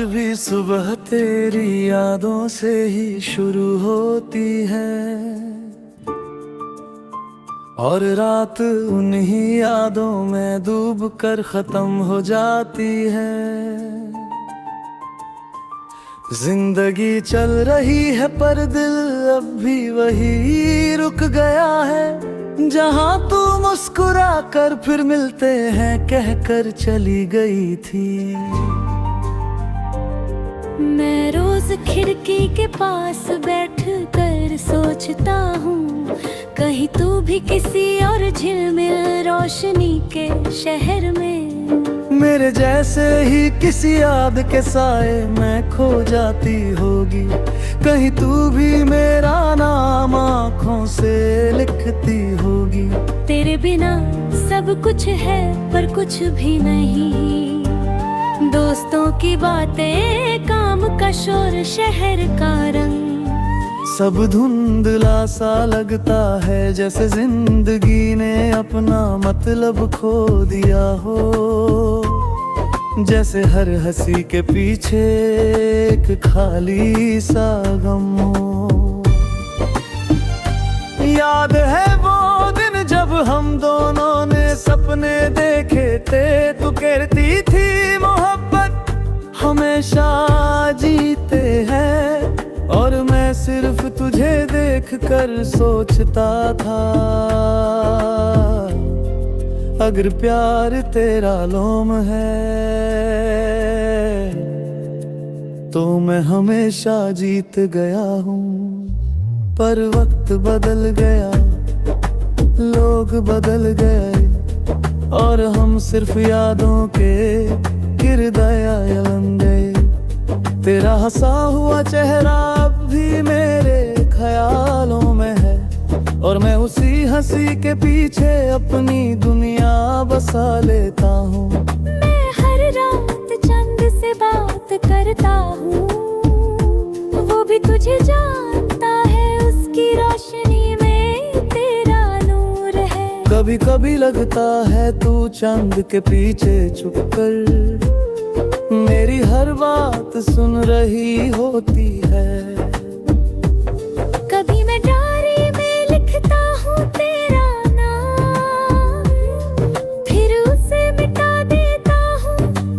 भी सुबह तेरी यादों से ही शुरू होती है और रात उन्हीं यादों में डूब कर खत्म हो जाती है। जिंदगी चल रही है पर दिल अब भी वही रुक गया है, जहां तू मुस्कुरा कर फिर मिलते हैं कहकर चली गई थी। मैं रोज खिड़की के पास बैठ कर सोचता हूँ, कहीं तू भी किसी और झिलमिल रोशनी के शहर में मेरे जैसे ही किसी याद के साए में खो जाती होगी, कहीं तू भी मेरा नाम आँखों से लिखती होगी। तेरे बिना सब कुछ है पर कुछ भी नहीं, दोस्तों की बातें, काम का शोर, शहर का रंग सब धुंधला सा लगता है, जैसे जिंदगी ने अपना मतलब खो दिया हो, जैसे हर हंसी के पीछे एक खाली सा गम हो। याद है वो दिन जब हम दोनों ने सपने देखे थे, तू कहती थी मोहब्बत हमेशा जीते हैं, और मैं सिर्फ तुझे देख कर सोचता था, अगर प्यार तेरा लोम है तो मैं हमेशा जीत गया हूँ। पर वक्त बदल गया, लोग बदल गए, और हम सिर्फ यादों के किरदार बन गए। तेरा हंसा हुआ चेहरा अब भी मेरे ख्यालों में है, और मैं उसी हंसी के पीछे अपनी दुनिया बसा लेता हूँ। मैं हर रात चंद से बात करता हूँ, वो भी तुझे जानता है, उसकी रोशनी में तेरा नूर है। कभी कभी लगता है तू चांद के पीछे छुपकर मेरी हर बात सुन रही होती है। कभी मैं डायरी में लिखता हूँ तेरा नाम, फिर उसे मिटा देता हूँ,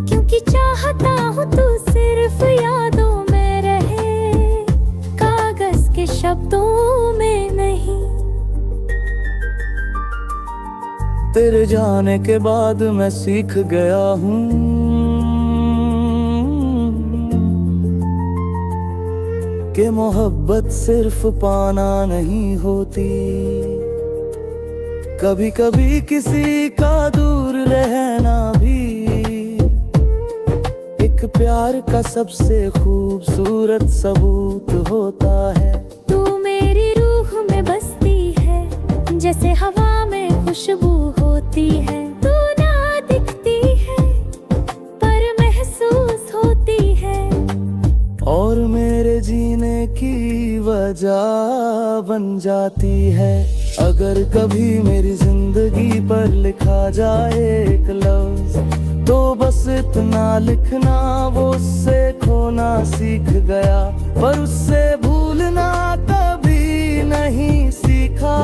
क्योंकि चाहता हूँ तू सिर्फ यादों में रहे, कागज के शब्दों में नहीं। तेरे जाने के बाद मैं सीख गया हूँ कि मोहब्बत सिर्फ पाना नहीं होती, कभी कभी किसी का दूर रहना भी एक प्यार का सबसे खूबसूरत सबूत होता है। तू मेरी रूह में बसती है, जैसे हवा में खुशबू होती है, तू ना दिखती है पर महसूस होती है, और मेरे जीने की वजह बन जाती है। अगर कभी मेरी जिंदगी पर लिखा जाए एक लफ्ज, तो बस इतना लिखना, वो उससे खोना सीख गया, पर उससे भूलना कभी नहीं सीखा।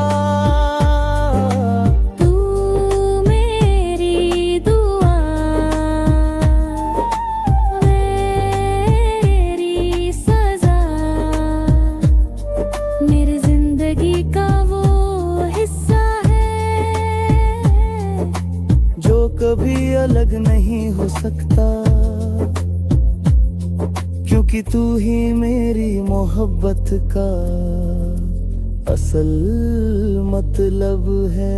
कभी अलग नहीं हो सकता, क्योंकि तू ही मेरी मोहब्बत का असल मतलब है।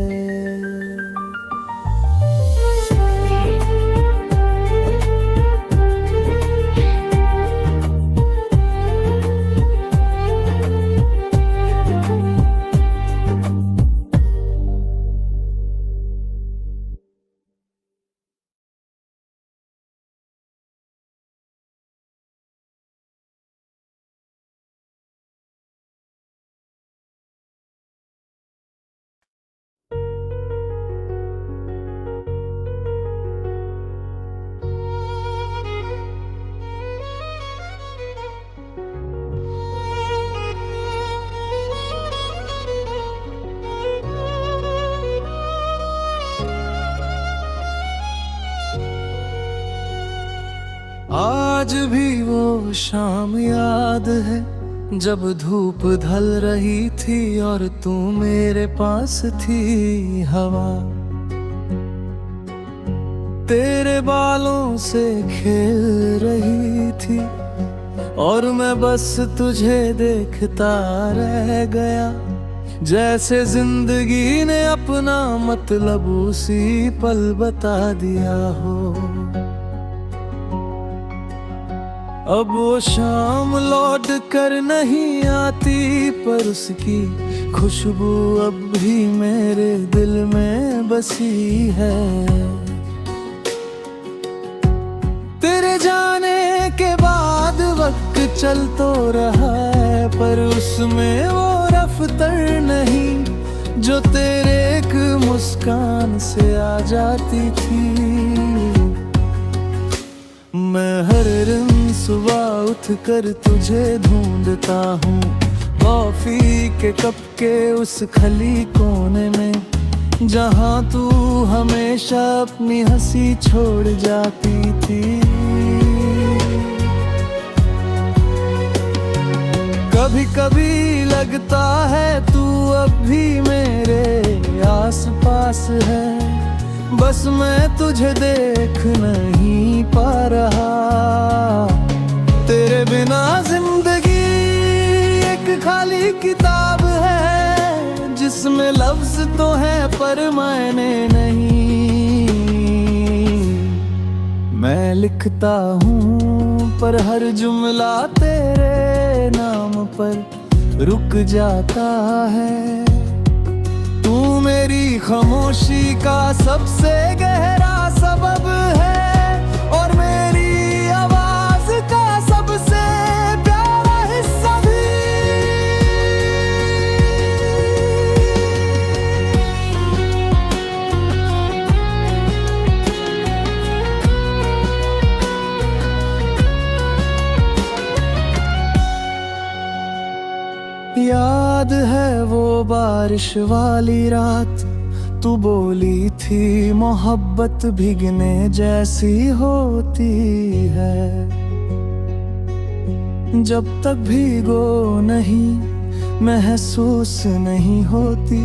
आज भी वो शाम याद है जब धूप ढल रही थी और तू मेरे पास थी। हवा तेरे बालों से खेल रही थी और मैं बस तुझे देखता रह गया, जैसे जिंदगी ने अपना मतलब उसी पल बता दिया हो। अब वो शाम लौट कर नहीं आती, पर उसकी खुशबू अब भी मेरे दिल में बसी है। तेरे जाने के बाद वक्त चल तो रहा है, पर उसमें वो रफ्तार नहीं जो तेरे एक मुस्कान से आ जाती थी। मैं हर दिन सुबह उठकर तुझे ढूंढता हूँ, कॉफी के कप के उस खली कोने में जहाँ तू हमेशा अपनी हंसी छोड़ जाती थी। कभी कभी लगता है तू अब भी मेरे आस पास है, बस मैं तुझे देख नहीं पा रहा। तेरे बिना जिंदगी एक खाली किताब है, जिसमें लफ्ज तो है पर मायने नहीं। मैं लिखता हूँ पर हर जुमला तेरे नाम पर रुक जाता है। तू मेरी खामोशी का सबसे गहरा सबब है और मेरी आवाज का सबसे प्यारा हिस्सा भी। याद है वो बारिश वाली रात, तू बोली थी मोहब्बत भीगने जैसी होती है, जब तक भीगो नहीं महसूस नहीं होती।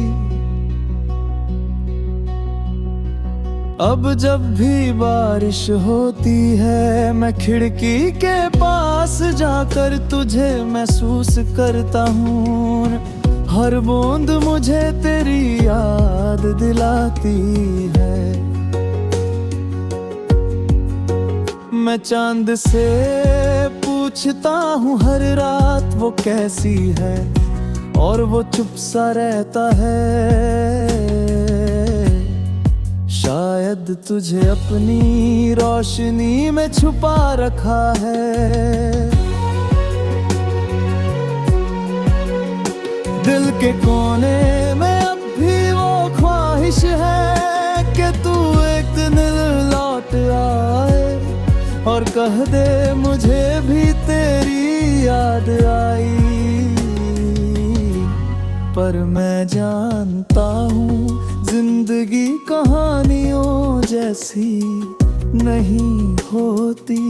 अब जब भी बारिश होती है मैं खिड़की के पास जाकर तुझे महसूस करता हूँ। हर बूंद मुझे तेरी याद दिलाती है। मैं चांद से पूछता हूँ हर रात वो कैसी है, और वो चुप सा रहता है। शायद तुझे अपनी रोशनी में छुपा रखा है। दिल के कोने में अब भी वो ख्वाहिश है कि तू एक दिन लौट आए और कह दे मुझे भी तेरी याद आई। पर मैं जानता हूँ जिंदगी कहानियों जैसी नहीं होती,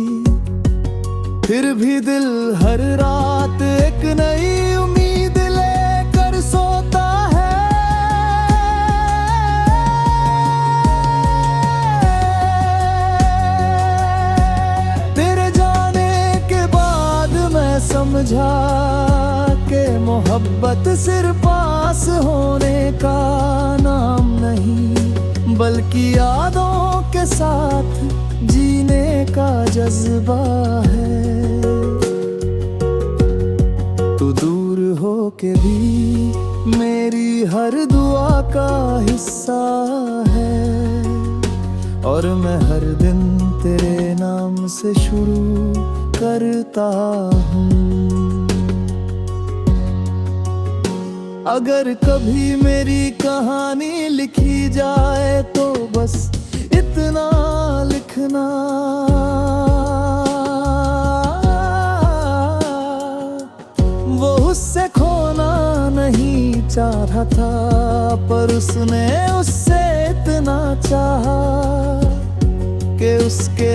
फिर भी दिल हर रात एक नई उम्मीद लेकर सोता है। तेरे जाने के बाद मैं समझा कि मोहब्बत सिर्फ पास होने का नाम नहीं, बल्कि यादों के साथ जीने का जज्बा है। तू दूर हो के भी मेरी हर दुआ का हिस्सा है, और मैं हर दिन तेरे नाम से शुरू करता हूँ। अगर कभी मेरी कहानी लिखी जाए तो बस इतना लिखना, वो उससे खोना नहीं चाहा था, पर उसने उससे इतना चाहा कि उसके